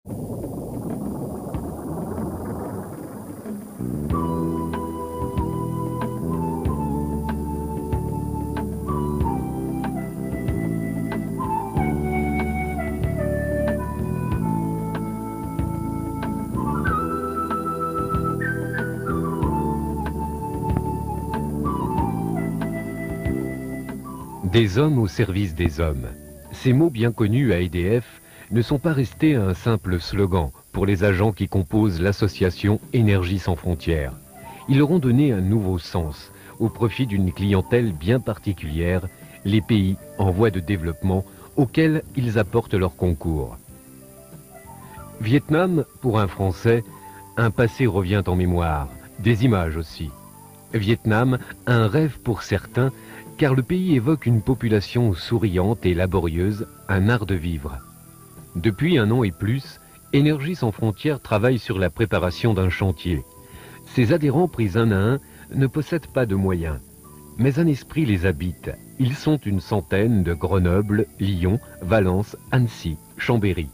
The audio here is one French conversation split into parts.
Des hommes au service des hommes. Ces mots bien connus à EDF ne sont pas restés un simple slogan pour les agents qui composent l'association Énergie sans frontières. Ils leur ont donné un nouveau sens au profit d'une clientèle bien particulière, les pays en voie de développement auxquels ils apportent leur concours. Vietnam, pour un Français, un passé revient en mémoire, des images aussi. Vietnam, un rêve pour certains, car le pays évoque une population souriante et laborieuse, un art de vivre. Depuis un an et plus, Énergie sans frontières travaille sur la préparation d'un chantier. Ses adhérents pris un à un ne possèdent pas de moyens, mais un esprit les habite. Ils sont une centaine de Grenoble, Lyon, Valence, Annecy, Chambéry.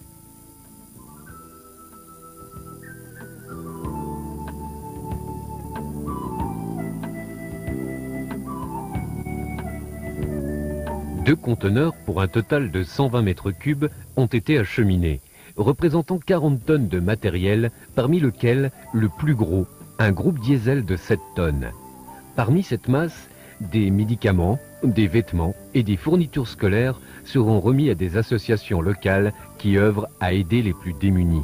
Deux conteneurs pour un total de 120 mètres cubes ont été acheminés, représentant 40 tonnes de matériel, parmi lequel le plus gros, un groupe diesel de 7 tonnes. Parmi cette masse, des médicaments, des vêtements et des fournitures scolaires seront remis à des associations locales qui œuvrent à aider les plus démunis.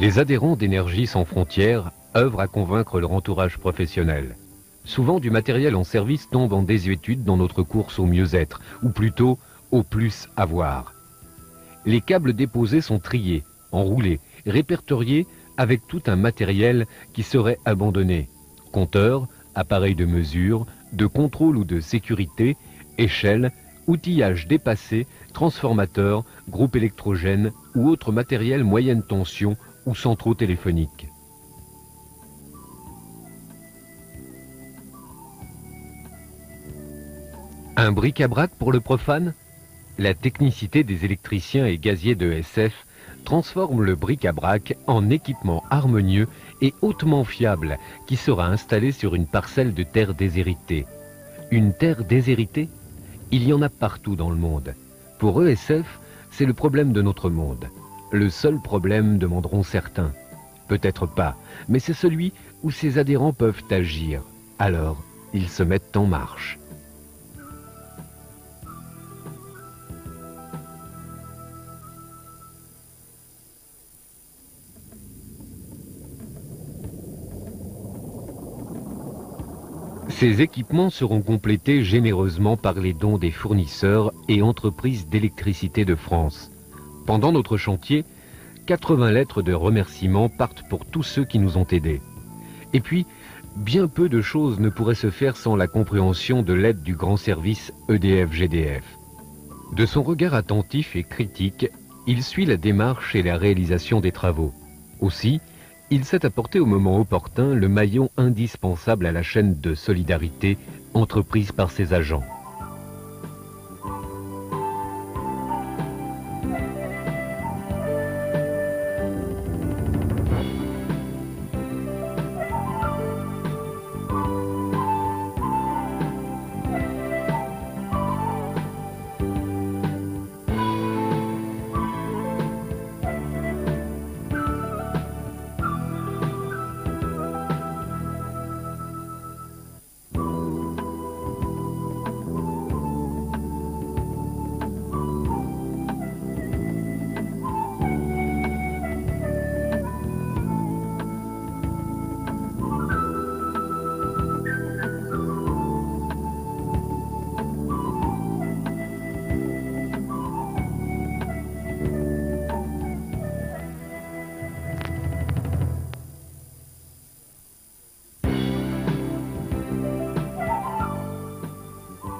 Les adhérents d'Énergie sans frontières œuvrent à convaincre leur entourage professionnel. Souvent, du matériel en service tombe en désuétude dans notre course au mieux-être, ou plutôt au plus avoir. Les câbles déposés sont triés, enroulés, répertoriés avec tout un matériel qui serait abandonné. Compteurs, appareils de mesure, de contrôle ou de sécurité, échelles, outillage dépassé, transformateurs, groupes électrogènes ou autres matériels moyenne tension ou centraux téléphoniques. Un bric-à-brac pour le profane? La technicité des électriciens et gaziers de SF transforme le bric-à-brac en équipement harmonieux et hautement fiable qui sera installé sur une parcelle de terre déshéritée. Une terre déshéritée? Il y en a partout dans le monde. Pour ESF, c'est le problème de notre monde. Le seul problème, demanderont certains. Peut-être pas, mais c'est celui où ses adhérents peuvent agir. Alors, ils se mettent en marche. Ces équipements seront complétés généreusement par les dons des fournisseurs et entreprises d'électricité de France. Pendant notre chantier, 80 lettres de remerciements partent pour tous ceux qui nous ont aidés. Et puis, bien peu de choses ne pourraient se faire sans la compréhension de l'aide du grand service EDF-GDF. De son regard attentif et critique, il suit la démarche et la réalisation des travaux. Aussi, il sait apporter au moment opportun le maillon indispensable à la chaîne de solidarité entreprise par ses agents.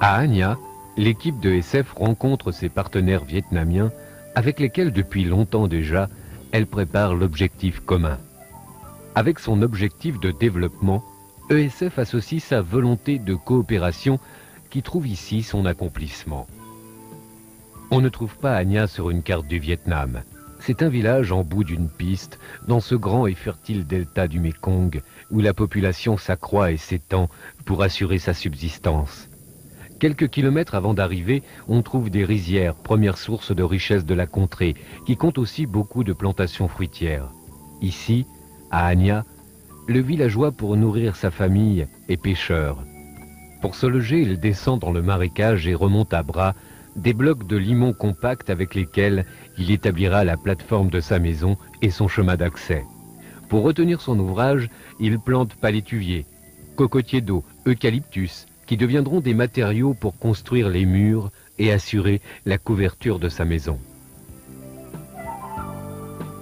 À Hania, l'équipe de SF rencontre ses partenaires vietnamiens avec lesquels depuis longtemps déjà, elle prépare l'objectif commun. Avec son objectif de développement, ESF associe sa volonté de coopération qui trouve ici son accomplissement. On ne trouve pas Hania sur une carte du Vietnam. C'est un village en bout d'une piste, dans ce grand et fertile delta du Mékong, où la population s'accroît et s'étend pour assurer sa subsistance. Quelques kilomètres avant d'arriver, on trouve des rizières, première source de richesse de la contrée, qui compte aussi beaucoup de plantations fruitières. Ici, à Hania, le villageois, pour nourrir sa famille, est pêcheur. Pour se loger, il descend dans le marécage et remonte à bras des blocs de limon compacts avec lesquels il établira la plateforme de sa maison et son chemin d'accès. Pour retenir son ouvrage, il plante palétuviers, cocotiers d'eau, eucalyptus, qui deviendront des matériaux pour construire les murs et assurer la couverture de sa maison.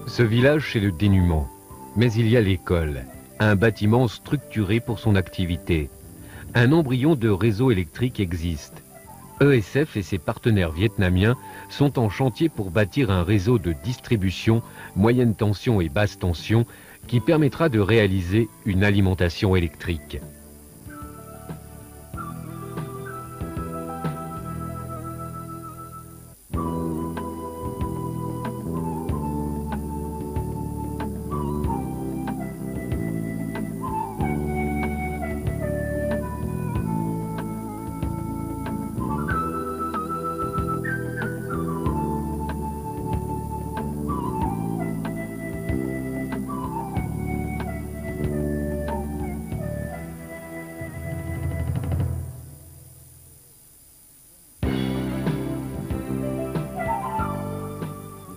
Ce village, c'est le dénuement, mais il y a l'école, un bâtiment structuré pour son activité. Un embryon de réseau électrique existe. ESF et ses partenaires vietnamiens sont en chantier pour bâtir un réseau de distribution moyenne tension et basse tension qui permettra de réaliser une alimentation électrique.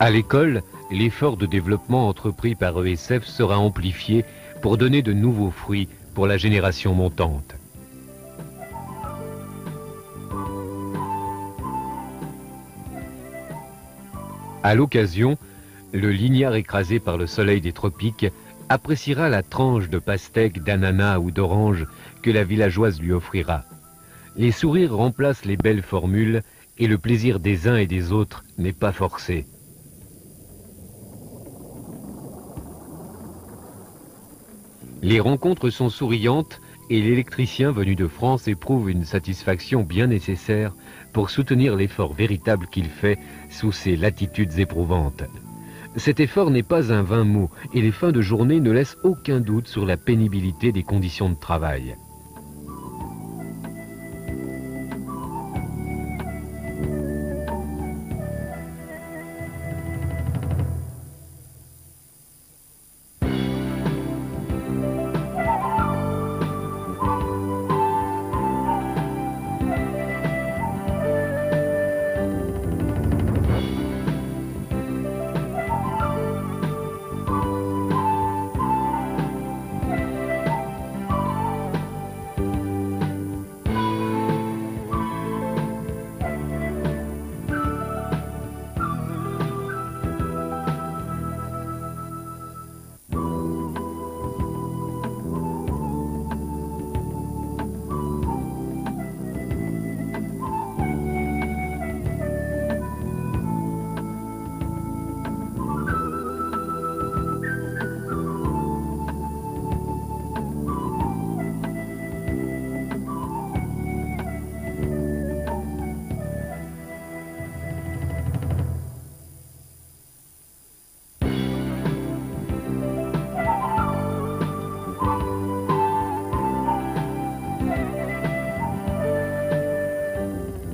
À l'école, l'effort de développement entrepris par ESF sera amplifié pour donner de nouveaux fruits pour la génération montante. À l'occasion, le lignard écrasé par le soleil des tropiques appréciera la tranche de pastèque, d'ananas ou d'orange que la villageoise lui offrira. Les sourires remplacent les belles formules et le plaisir des uns et des autres n'est pas forcé. Les rencontres sont souriantes et l'électricien venu de France éprouve une satisfaction bien nécessaire pour soutenir l'effort véritable qu'il fait sous ces latitudes éprouvantes. Cet effort n'est pas un vain mot et les fins de journée ne laissent aucun doute sur la pénibilité des conditions de travail.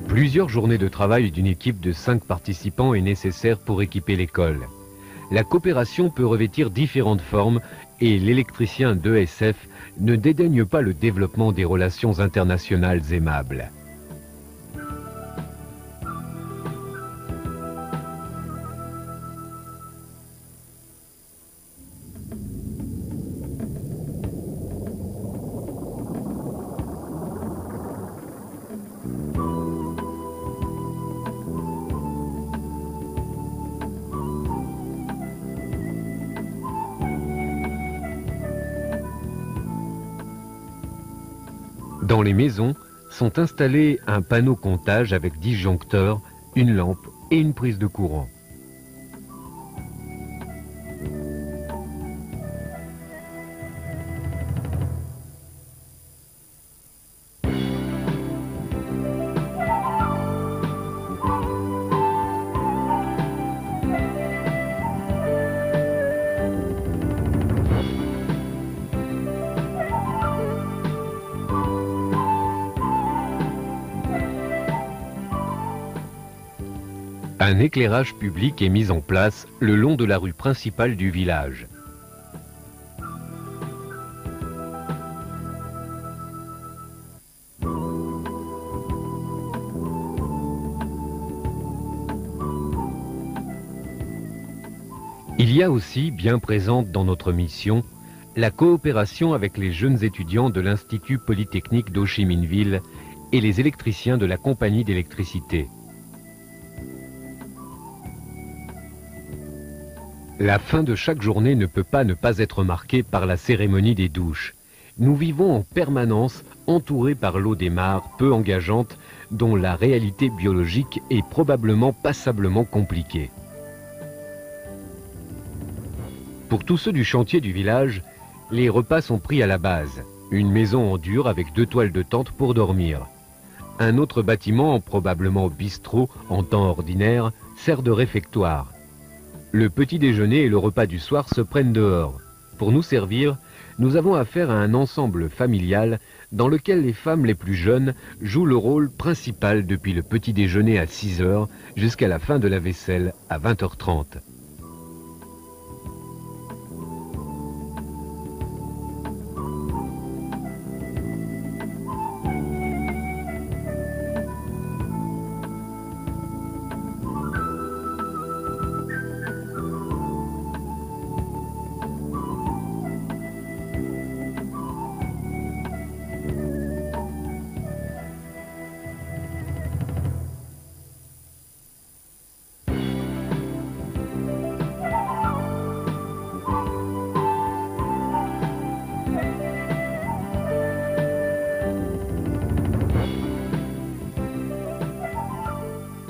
Plusieurs journées de travail d'une équipe de 5 participants est nécessaire pour équiper l'école. La coopération peut revêtir différentes formes et l'électricien d'ESF ne dédaigne pas le développement des relations internationales aimables. Dans les maisons, sont installés un panneau comptage avec disjoncteur, une lampe et une prise de courant. Un éclairage public est mis en place le long de la rue principale du village. Il y a aussi, bien présente dans notre mission, la coopération avec les jeunes étudiants de l'Institut Polytechnique d'Ho Chi Minh Ville et les électriciens de la compagnie d'électricité. La fin de chaque journée ne peut pas ne pas être marquée par la cérémonie des douches. Nous vivons en permanence entourés par l'eau des mares peu engageante dont la réalité biologique est probablement passablement compliquée. Pour tous ceux du chantier du village, les repas sont pris à la base. Une maison en dur avec 2 toiles de tente pour dormir. Un autre bâtiment, probablement bistrot en temps ordinaire, sert de réfectoire. Le petit déjeuner et le repas du soir se prennent dehors. Pour nous servir, nous avons affaire à un ensemble familial dans lequel les femmes les plus jeunes jouent le rôle principal depuis le petit déjeuner à 6 h jusqu'à la fin de la vaisselle à 20 h 30. « 」 « 」 « 」 « 」 « 」 « 」 « 」 « 」 « 」 « 」 « 」 « 」 « 」 « 」 « 」 « 」 « 」 « 」 « 」 « 」 « 」 « 」 « 」 « 」 « 」 « 」 « 」 « 」 « 」 « 」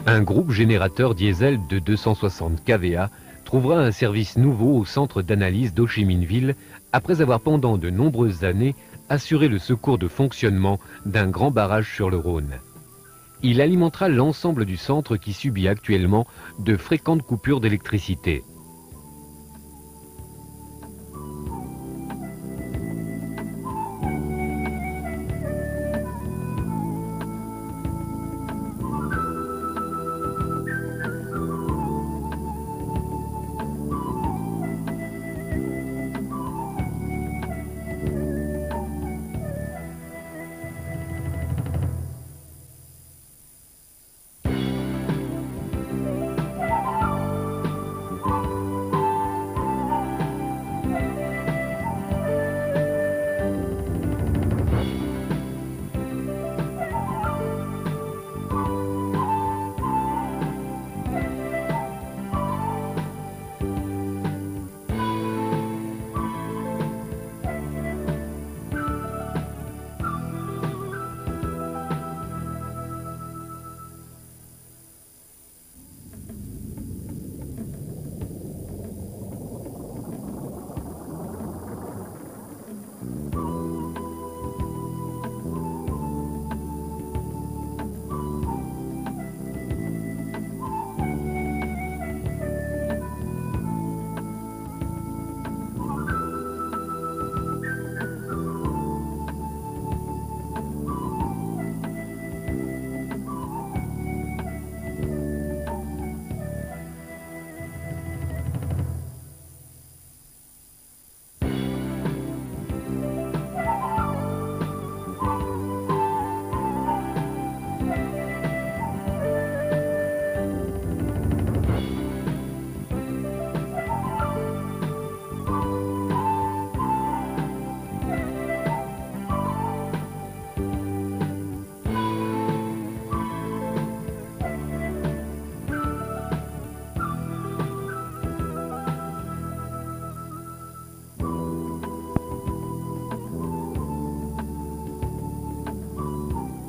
« Un groupe générateur diesel de 260 kVA trouvera un service nouveau au centre d'analyse d'Ho Chi Minh Ville après avoir pendant de nombreuses années assuré le secours de fonctionnement d'un grand barrage sur le Rhône. Il alimentera l'ensemble du centre qui subit actuellement de fréquentes coupures d'électricité. «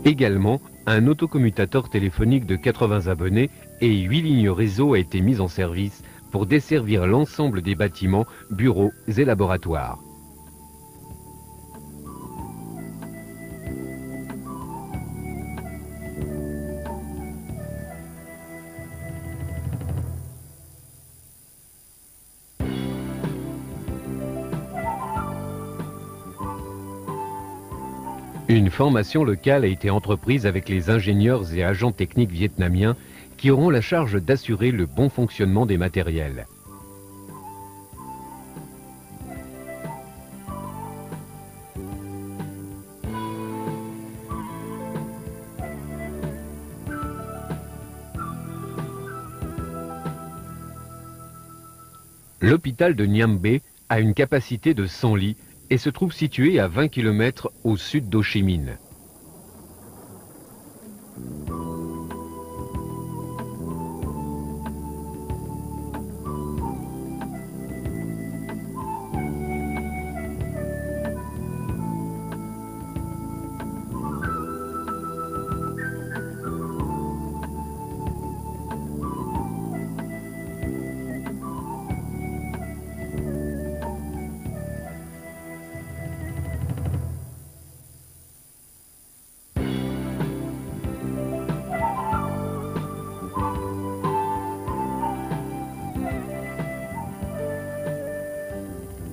Également, un autocommutateur téléphonique de 80 abonnés et 8 lignes réseau a été mis en service pour desservir l'ensemble des bâtiments, bureaux et laboratoires. Une formation locale a été entreprise avec les ingénieurs et agents techniques vietnamiens qui auront la charge d'assurer le bon fonctionnement des matériels. L'hôpital de Nham Be a une capacité de 100 lits et se trouve situé à 20 km au sud d'Ho Chi Minh.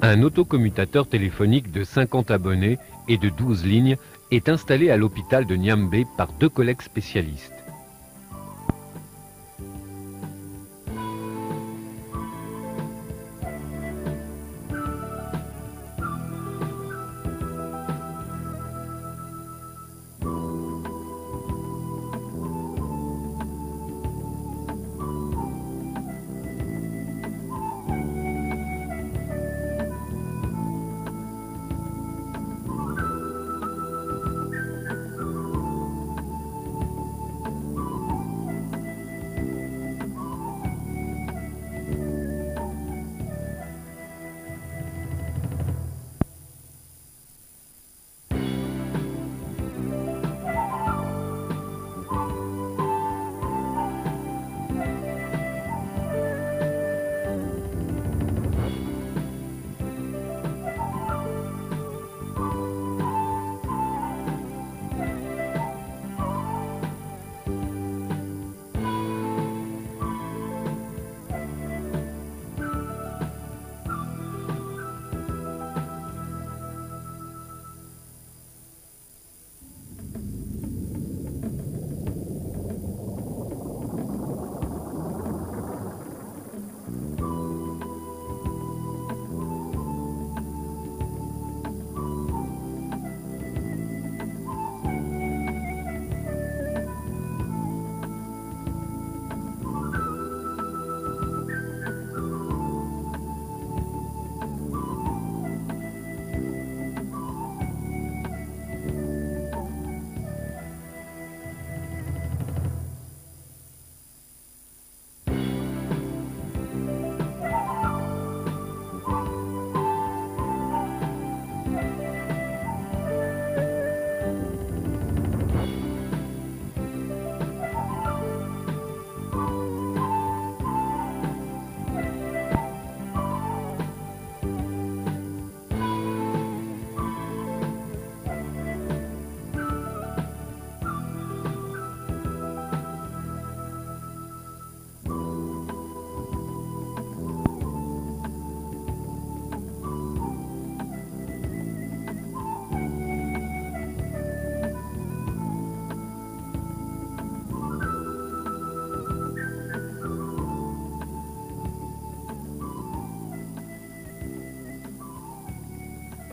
Un autocommutateur téléphonique de 50 abonnés et de 12 lignes est installé à l'hôpital de Nham Be par 2 collègues spécialistes.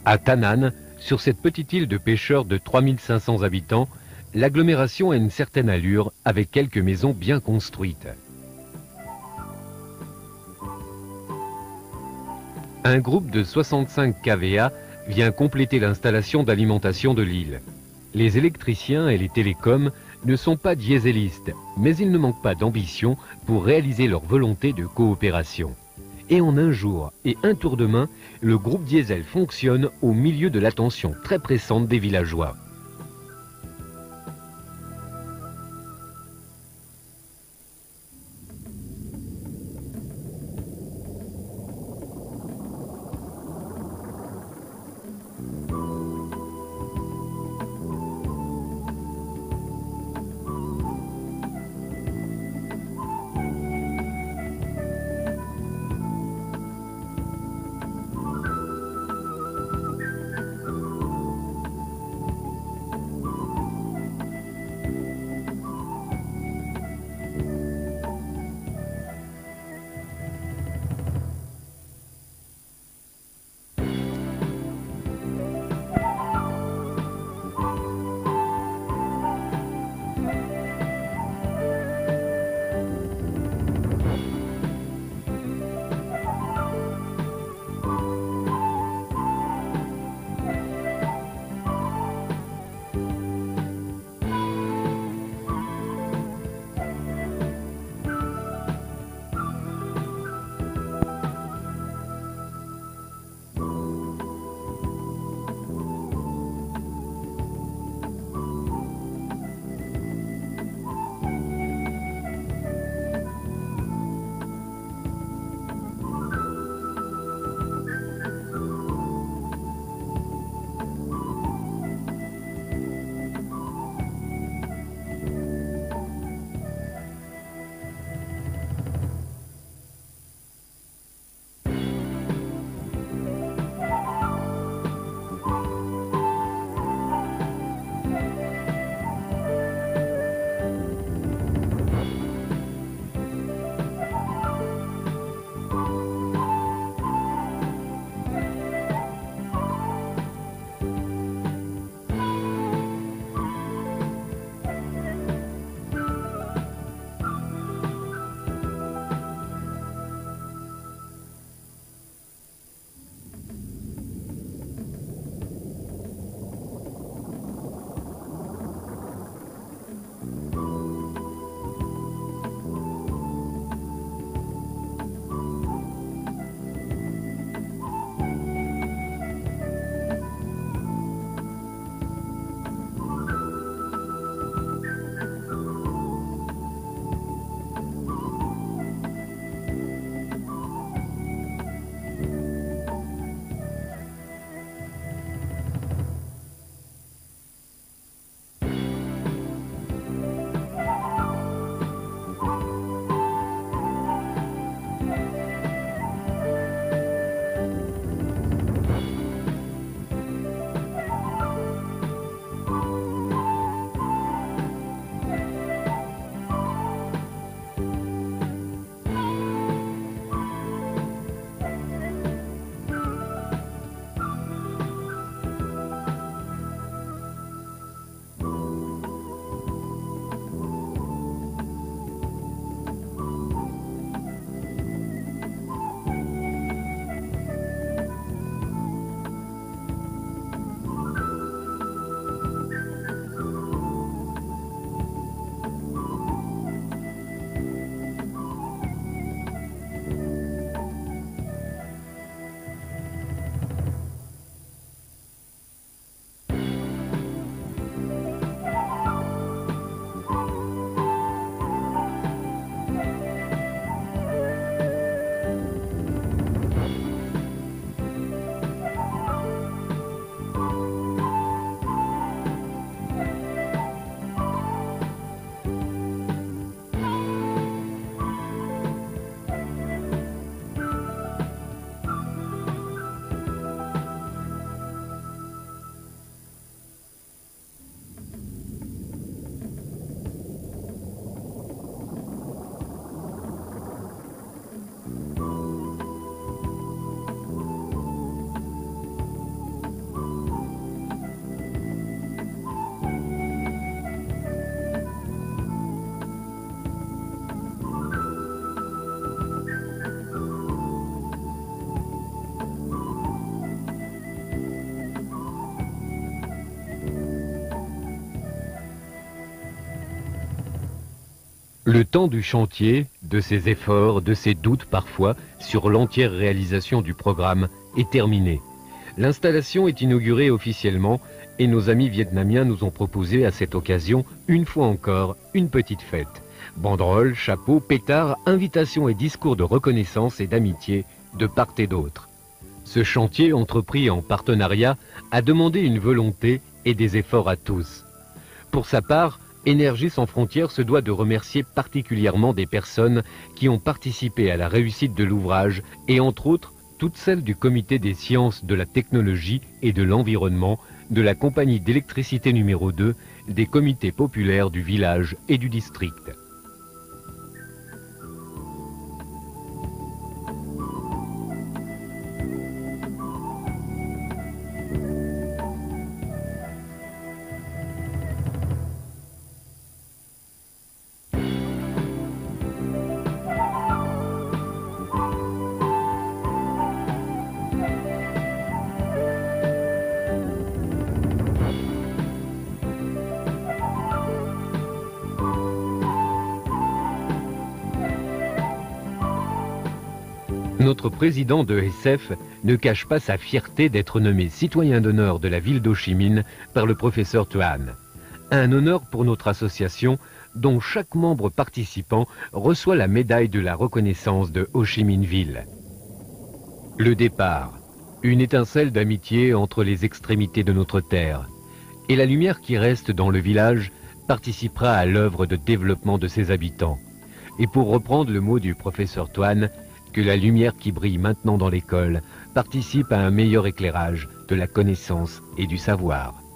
À Ta Nan, sur cette petite île de pêcheurs de 3500 habitants, l'agglomération a une certaine allure avec quelques maisons bien construites. Un groupe de 65 kVA vient compléter l'installation d'alimentation de l'île. Les électriciens et les télécoms ne sont pas dieselistes, mais ils ne manquent pas d'ambition pour réaliser leur volonté de coopération. Et en un jour et un tour de main, le groupe diesel fonctionne au milieu de l'attention très pressante des villageois. Le temps du chantier, de ses efforts, de ses doutes parfois sur l'entière réalisation du programme est terminé. L'installation est inaugurée officiellement et nos amis vietnamiens nous ont proposé à cette occasion, une fois encore, une petite fête. Banderoles, chapeaux, pétards, invitations et discours de reconnaissance et d'amitié de part et d'autre. Ce chantier, entrepris en partenariat, a demandé une volonté et des efforts à tous. Pour sa part, Énergie sans frontières se doit de remercier particulièrement des personnes qui ont participé à la réussite de l'ouvrage et entre autres toutes celles du comité des sciences de la technologie et de l'environnement, de la compagnie d'électricité numéro 2, des comités populaires du village et du district. Notre président de SF ne cache pas sa fierté d'être nommé citoyen d'honneur de la ville d'Ho Chi Minh par le professeur Tuan. Un honneur pour notre association dont chaque membre participant reçoit la médaille de la reconnaissance de Ho Chi Minh Ville. Le départ, une étincelle d'amitié entre les extrémités de notre terre. Et la lumière qui reste dans le village participera à l'œuvre de développement de ses habitants. Et pour reprendre le mot du professeur Tuan, que la lumière qui brille maintenant dans l'école participe à un meilleur éclairage de la connaissance et du savoir.